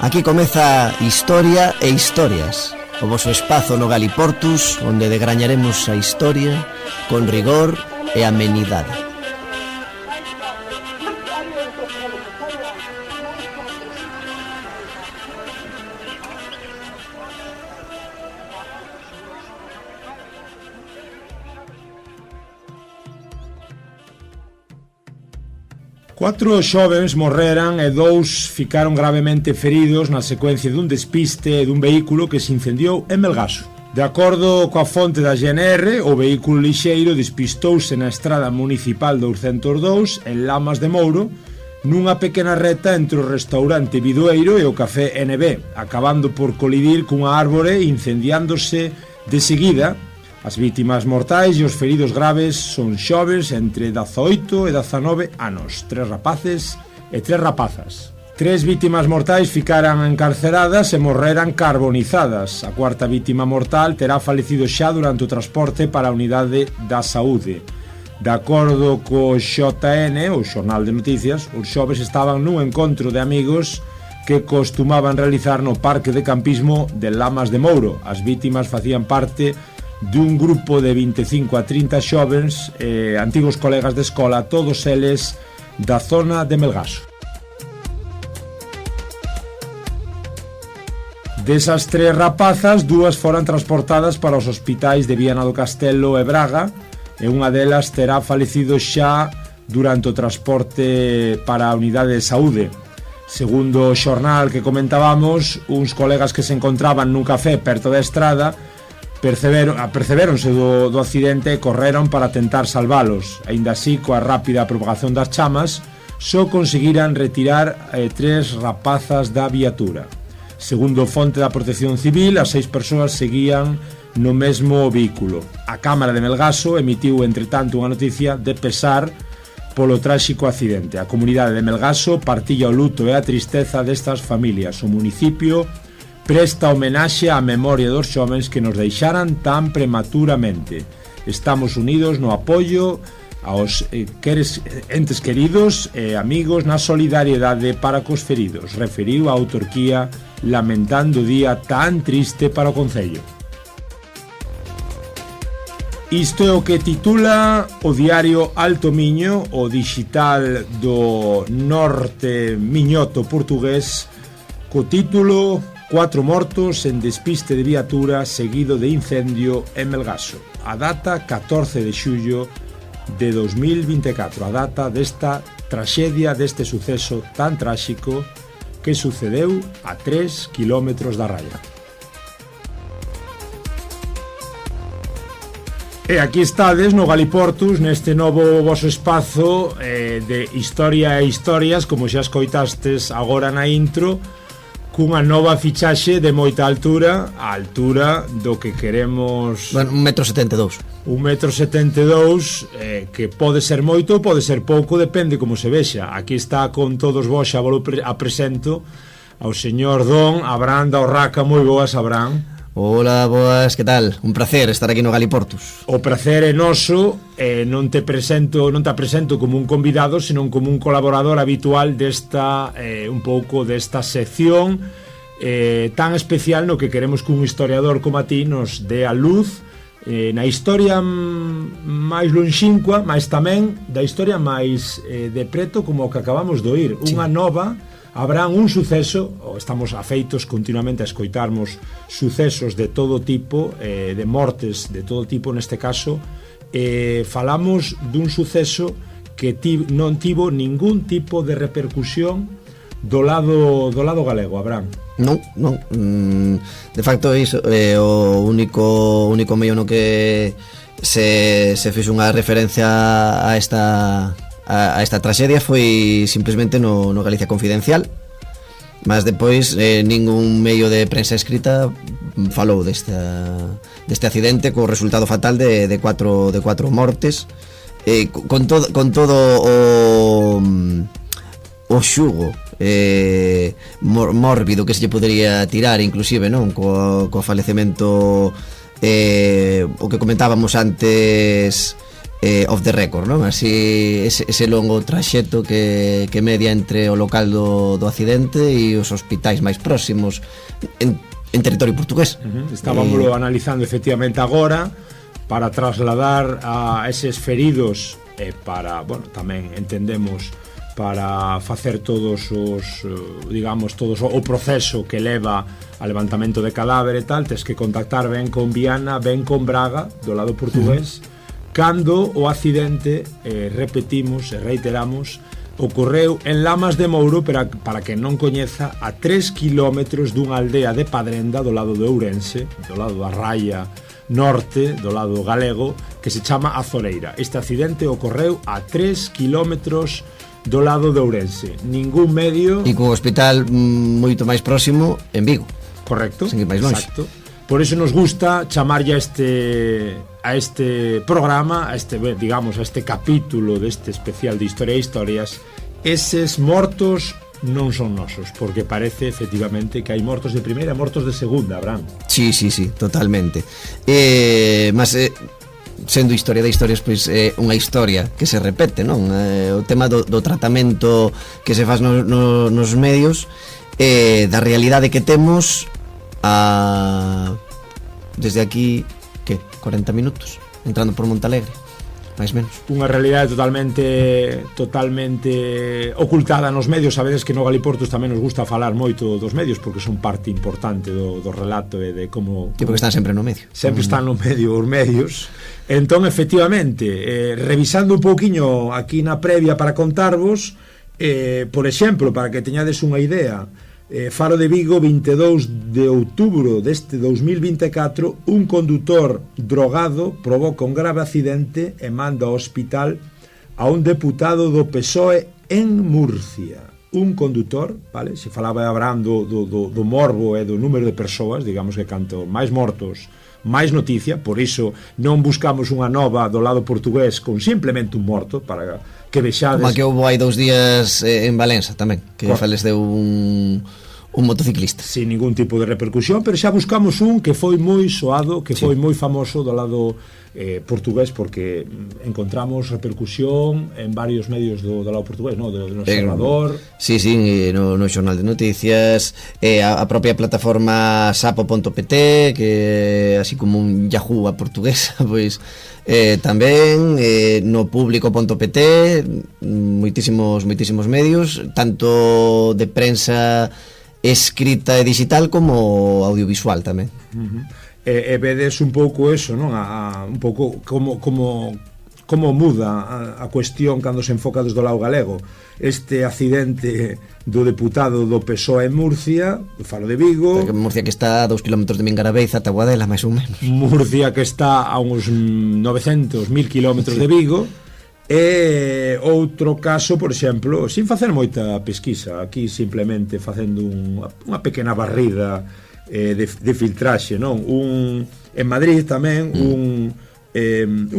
Aquí comeza Historia e Historias, o voso espazo no Galiportus, onde degrañaremos a historia con rigor e amenidade. Cuatro xovens morreran e 2 ficaron gravemente feridos na secuencia dun despiste dun vehículo que se incendiou en Melgaso. De acordo coa fonte da GNR, o vehículo lixeiro despistouse na estrada municipal 202 en Lamas de Mouro, nunha pequena reta entre o restaurante Bidoeiro e o café NB, acabando por colidir cunha árbore e incendiándose de seguida. As vítimas mortais e os feridos graves son xoves entre 18 e 19 anos, 3 rapaces e 3 rapazas. 3 vítimas mortais ficaran encarceradas e morreran carbonizadas. A cuarta vítima mortal terá falecido xa durante o transporte para a unidade da saúde. De acordo co XN, o Xornal de Noticias, os xoves estaban nun encontro de amigos que costumaban realizar no parque de campismo de Lamas de Mouro. As vítimas facían parte dun grupo de 25 a 30 xovens, antigos colegas de escola, todos eles da zona de Melgaso. Desas 3 rapazas, 2 foran transportadas para os hospitais de Viana do Castelo e Braga, e unha delas terá falecido xa durante o transporte para a unidade de saúde. Segundo o xornal que comentábamos, uns colegas que se encontraban nun café perto da estrada perceberonse do accidente e correron para tentar salvalos. Aínda así, coa rápida propagación das chamas, só conseguiran retirar 3 rapazas da viatura. Segundo fonte da Protección Civil, as 6 persoas seguían no mesmo vehículo. A Cámara de Melgaso emitiu, entre tanto, unha noticia de pesar polo tráxico accidente. A comunidade de Melgaso partilla o luto e a tristeza destas familias. O municipio presta homenaxe á memoria dos xovens que nos deixaran tan prematuramente. Estamos unidos no apoio aos entes queridos e amigos na solidariedade para cos feridos, referiu a autarquía lamentando o día tan triste para o concello. Isto é o que titula o diario Alto Miño, o digital do norte miñoto portugués, co título 4 mortos en despiste de viatura seguido de incendio en Melgaso. A data 14 de xullo de 2024, a data desta traxedia, deste suceso tan tráxico que sucedeu a 3 kilómetros da raya. E aquí estades no Galiportus, neste novo voso espazo de Historia e Historias, como xa escoitastes agora na intro, cunha nova fichaxe de moita altura, a altura do que queremos... Bueno, 1,72 m, que pode ser moito ou pode ser pouco, depende como se vexa. Aquí está con todos vos, xa vos apresento ao señor Don Abraham da Orraca. Moi boas, Abraham. Hola, boas, que tal? Un placer estar aquí no Galiportus. O placer é noso, non te presento como un convidado, senón como un colaborador habitual desta, un pouco desta sección tan especial no que queremos que un historiador como a ti nos dé a luz na historia máis lonxinqua, mas tamén da historia máis de preto, como o que acabamos de oír, sí. Unha nova... Habrá un suceso, estamos afeitos continuamente a escoitarmos sucesos de todo tipo, de mortes de todo tipo neste caso, falamos dun suceso que non tivo ningún tipo de repercusión do lado galego, Abraham. Non. De facto, iso é o único medio no que se fixo unha referencia a esta traxedia foi simplemente no Galicia Confidencial, mas depois ningún medio de prensa escrita falou deste accidente co resultado fatal de 4 mortes, con todo o xugo mórbido que se lle podería tirar, inclusive, non, co falecemento, o que comentábamos antes, off the record, non? Así ese longo traxeto que media entre o local do accidente e os hospitais máis próximos en territorio portugués. Estábamoslo analizando efectivamente agora para trasladar a eses feridos e para, bueno, tamén entendemos para facer todos os, digamos, todos o proceso que leva ao levantamento de cadáver e tal, tes que contactar ben con Viana, ben con Braga do lado portugués, cando o accidente, repetimos e reiteramos, ocorreu en Lamas de Mouro, para que non coñeza, a 3 kilómetros dunha aldea de Padrenda do lado de Ourense, do lado da Raia norte, do lado galego, que se chama Azoreira. Este accidente ocorreu a 3 kilómetros do lado de Ourense. Ningún medio... E cun hospital moito máis próximo en Vigo. Correcto. Sen ir máis longe. Exacto. Por iso nos gusta chamarlle a este programa, a este capítulo deste especial de Historia e Historias, eses mortos non son nosos, porque parece efectivamente que hai mortos de primeira e mortos de segunda, Abraham. Sí, totalmente. Mas sendo historia de historias, pois é unha historia que se repete, non? O tema do tratamento que se faz nos medios, da realidade que temos desde aquí, que 40 minutos entrando por Montalegre, máis menos. Unha realidade totalmente ocultada nos medios. Sabedes que no Galiportus tamén nos gusta falar moito dos medios, porque son parte importante do relato e de como... Sí, porque están sempre no medio. Sempre están no medio os medios. Entón, efectivamente, revisando un pouquiño aquí na previa para contarvos, por exemplo, para que teñades unha idea, Faro de Vigo, 22 de outubro deste 2024, un condutor drogado provoca un grave accidente e manda ao hospital a un deputado do PSOE en Murcia. Un condutor, vale? Se falaba hablando do morbo e do número de persoas, digamos que canto máis mortos, máis noticia. Por iso non buscamos unha nova do lado portugués con simplemente un morto, para que vexades... Como que houve hai 2 días en Valença tamén, que faleceu un motociclista sin ningún tipo de repercusión, pero xa buscamos un que foi moi soado, que foi moi famoso do lado portugués, porque encontramos repercusión en varios medios do lado portugués, no? Do Observador. Sí, no Xornal de Noticias, a propia plataforma sapo.pt, que así como un Yahoo a portuguesa, pois tamén no público.pt, moitísimos medios, tanto de prensa escrita e digital como audiovisual tamén. E vedes un pouco eso, non? Un pouco como muda a cuestión cando se enfoca desde o lado galego. Este accidente do deputado do PSOE en Murcia, do Faro de Vigo. Murcia, que está a 2 km de Mingarabeiza, Taboadela, máis ou menos. Murcia, que está a uns 900.000 km de Vigo. E outro caso, por exemplo, sin facer moita pesquisa, aquí simplemente facendo unha pequena barrida de filtraxe, non? En Madrid tamén un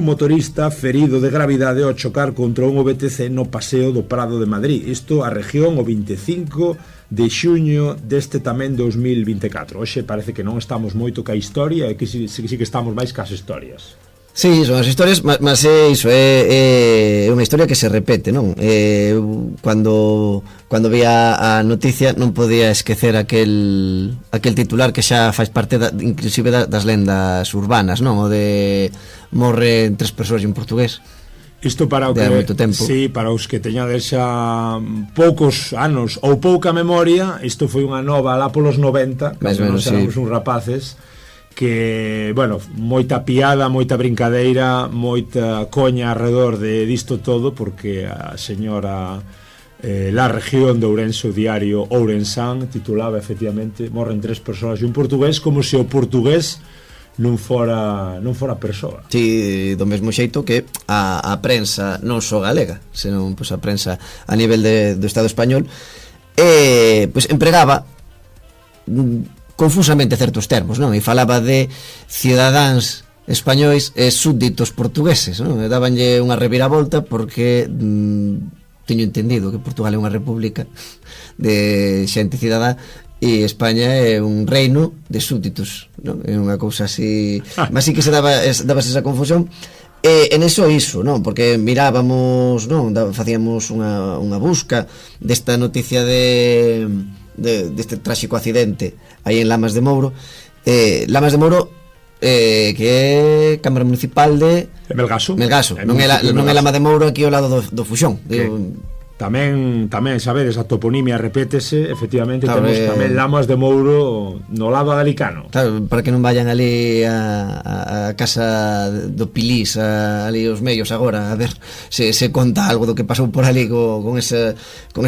motorista ferido de gravidade ao chocar contra un VTC no paseo do Prado de Madrid. Isto a región o 25 de xuño deste tamén 2024. Hoxe parece que non estamos moito ca historia, e que sí que estamos máis cas historias. Sí, son as historias, mas é iso, é unha historia que se repete, non? Cando vi a noticia non podía esquecer aquel titular que xa faz parte inclusive das lendas urbanas, non? O de morren 3 persoas en portugués. Isto para o que, sí, para os que teñades xa poucos anos ou pouca memoria, isto foi unha nova lá polos 90, cando nos éramos uns rapaces, que, bueno, moita piada, moita brincadeira, moita coña alrededor disto todo, porque a señora La Región de Ourense, o diario Ourensán, titulaba efectivamente morren 3 persoas e un portugués, como se o portugués non fora persoa. Sí, do mesmo xeito que a prensa non só galega, senón pois a prensa a nivel do Estado español pois empregaba confusamente certos termos, non? E falaba de cidadáns españois e súbditos portugueses, non? E dabanlle unha reviravolta porque teño entendido que Portugal é unha república de xente cidadá e España é un reino de súbditos, non? É unha cousa así, mas sí que se dabase esa confusión. En eso iso, non? Porque mirábamos, non? Facíamos unha busca desta noticia deste tráxico accidente aí en Lamas de Mouro. Lamas de Mouro, que é Cámara Municipal de Melgaso. Non é Lama de Mouro aquí ao lado do Fuxón. Tamén sabedes, a toponimia repétese, efectivamente, claro, temos tamén Lamas de Mouro no lado galicano. Claro, para que non vayan ali a casa do Pilís, ali os medios agora, a ver se conta algo do que pasou por ali con esa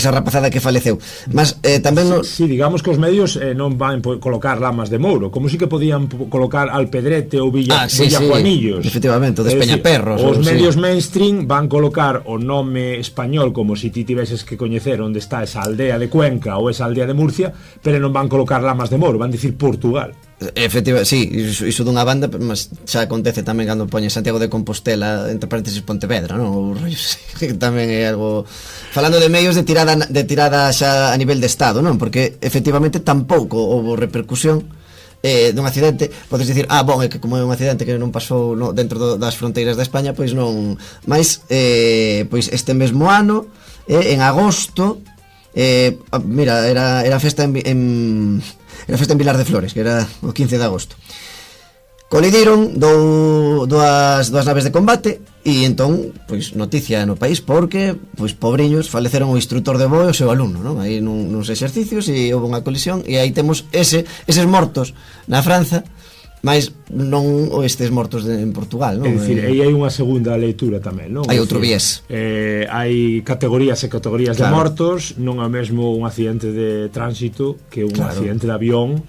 rapazada que faleceu. Mas tamén sí, digamos que os medios non van colocar Lamas de Mouro, como si que podían colocar Alpedrete ou Villa Juanillos. Efectivamente, o Despeñaperros. Os medios mainstream van colocar o nome español como si ti tiveses que coñecer onde está esa aldea de Cuenca ou esa aldea de Murcia, pero non van colocar Lamas de Mouro, van dicir Portugal. Efectivamente, sí, iso dunha banda, mas xa acontece tamén cando poñen Santiago de Compostela entre paréntesis Pontevedra, non? Que tamén é algo, falando de medios de tirada xa a nivel de estado, non? Porque efectivamente tampouco houve repercusión dun accidente. Podes dicir, bon, é que como é un accidente que non pasou dentro das fronteiras da España, pois non, mas pois este mesmo ano, en agosto, mira, era festa en Vilar de Flores, que era o 15 de agosto. Colidiron dúas naves de combate e entón, pois, noticia no país porque, pois, pobriños, faleceron o instructor de voo e o seu alumno, non? Aí nuns exercicios e houve unha colisión e aí temos eses mortos na Franza, mas non estes mortos en Portugal, non? É dicir, aí hai unha segunda leitura tamén, non? Hai outro viés. Hai categorías e categorías, claro, de mortos, non é mesmo un accidente de tránsito que un, claro, accidente de avión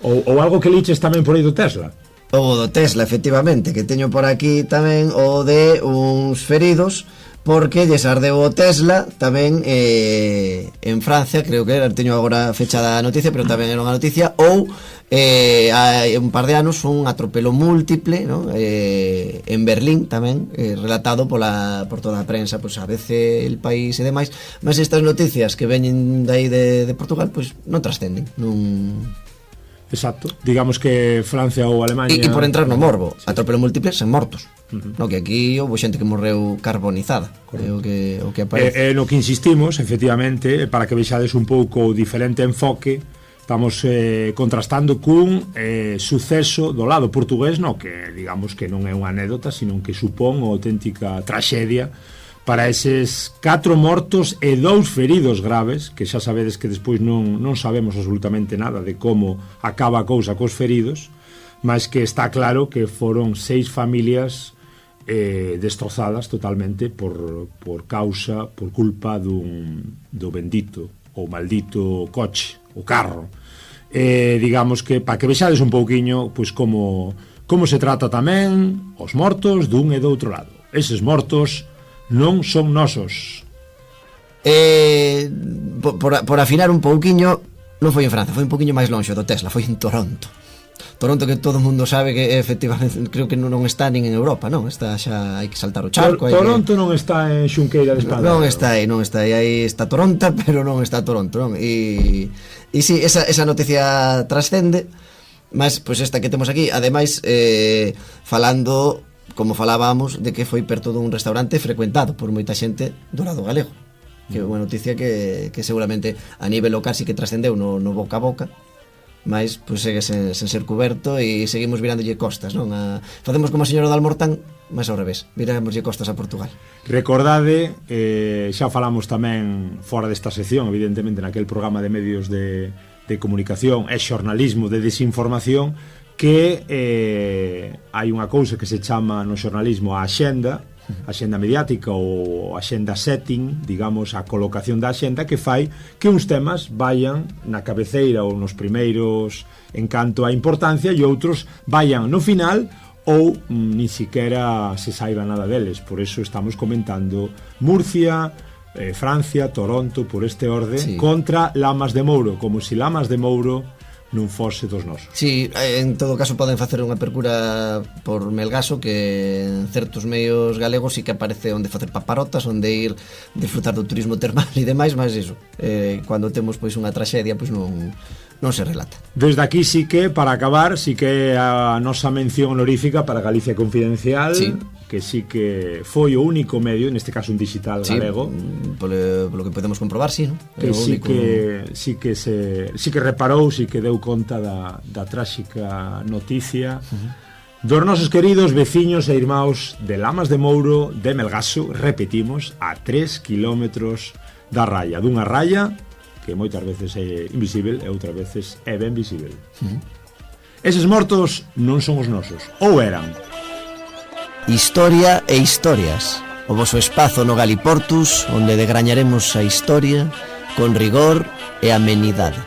ou algo que liches tamén por aí do Tesla. O do Tesla, efectivamente, que teño por aquí tamén o de uns feridos porque lles ardeu o Tesla tamén en Francia, creo que era, teño agora fechada a noticia, pero tamén era unha noticia, ou hai un par de anos un atropelo múltiple, ¿no? En Berlín tamén, relatado por toda a prensa, pues, a veces El País e demais, mas estas noticias que veñen dai de Portugal, pues non trascenden, non... Exacto, digamos que Francia ou Alemania... E por entrar no morbo, sí, atropelo múltiple sen mortos, no, que aquí houve xente que morreu carbonizada, é o que aparece. No que insistimos, efectivamente, para que vexades un pouco o diferente enfoque, estamos contrastando cun suceso do lado portugués, no, que digamos que non é unha anécdota, sino que supón unha auténtica traxedia para eses 4 mortos e 2 feridos graves, que xa sabedes que despois non sabemos absolutamente nada de como acaba a cousa cos feridos, mas que está claro que foron 6 familias destrozadas totalmente por culpa do bendito ou maldito coche, o carro. Digamos que, para que vexades un pouquiño, pois como se trata tamén os mortos dun e do outro lado. Eses mortos non son nosos. Por afinar un pouquiño, non foi en Francia, foi un pouquiño máis lonxe do Tesla, foi en Toronto, que todo o mundo sabe que efectivamente creo que non está nin en Europa, non? Está xa, hai que saltar o charco. Toronto non está en Xunqueira de Espada. Non está aí, aí está Toronto, pero non está Toronto, non? E si, esa noticia trascende, mas pois esta que temos aquí, ademais falando, como falábamos, de que foi perto dun restaurante frecuentado por moita xente do lado galego, que é unha noticia que seguramente a nivel local sí que trascendeu no boca a boca, mas pois segue sen ser coberto e seguimos virándolle costas, non? Facemos como a señora do Almortán, mas ao revés, virámoslle costas a Portugal. Recordade, xa falamos tamén fora desta sección, evidentemente naquel programa de medios de comunicación e xornalismo de desinformación, que hai unha cousa que se chama no xornalismo a axenda mediática ou axenda setting, digamos, a colocación da axenda, que fai que uns temas vayan na cabeceira ou nos primeiros en canto a importancia e outros vayan no final ou nin siquiera se saiba nada deles. Por eso estamos comentando Murcia, Francia, Toronto, por este orde, sí, contra Lamas de Mouro, como se Lamas de Mouro non fose dos nosos. Si, en todo caso poden facer unha percura por Melgaso, que en certos medios galegos sí que aparece onde facer paparotas, onde ir disfrutar do turismo termal e demais, mas iso, cando temos pois unha traxedia, pois non se relata. Desde aquí sí que, para acabar, sí que a nosa mención honorífica para Galicia Confidencial, sí, que sí que foi o único medio, neste caso un digital galego, polo que podemos comprobar, sí, ¿no? Que sí que reparou, sí que deu conta da tráxica noticia dos nosos queridos veciños e irmãos de Lamas de Mouro, de Melgaso, repetimos, a 3 kilómetros da raya, dunha raya que moitas veces é invisible e outras veces é ben visible. Eses mortos non son os nosos, ou eran. Historia e historias, o voso espazo no Galiportus onde degrañaremos a historia con rigor e amenidade.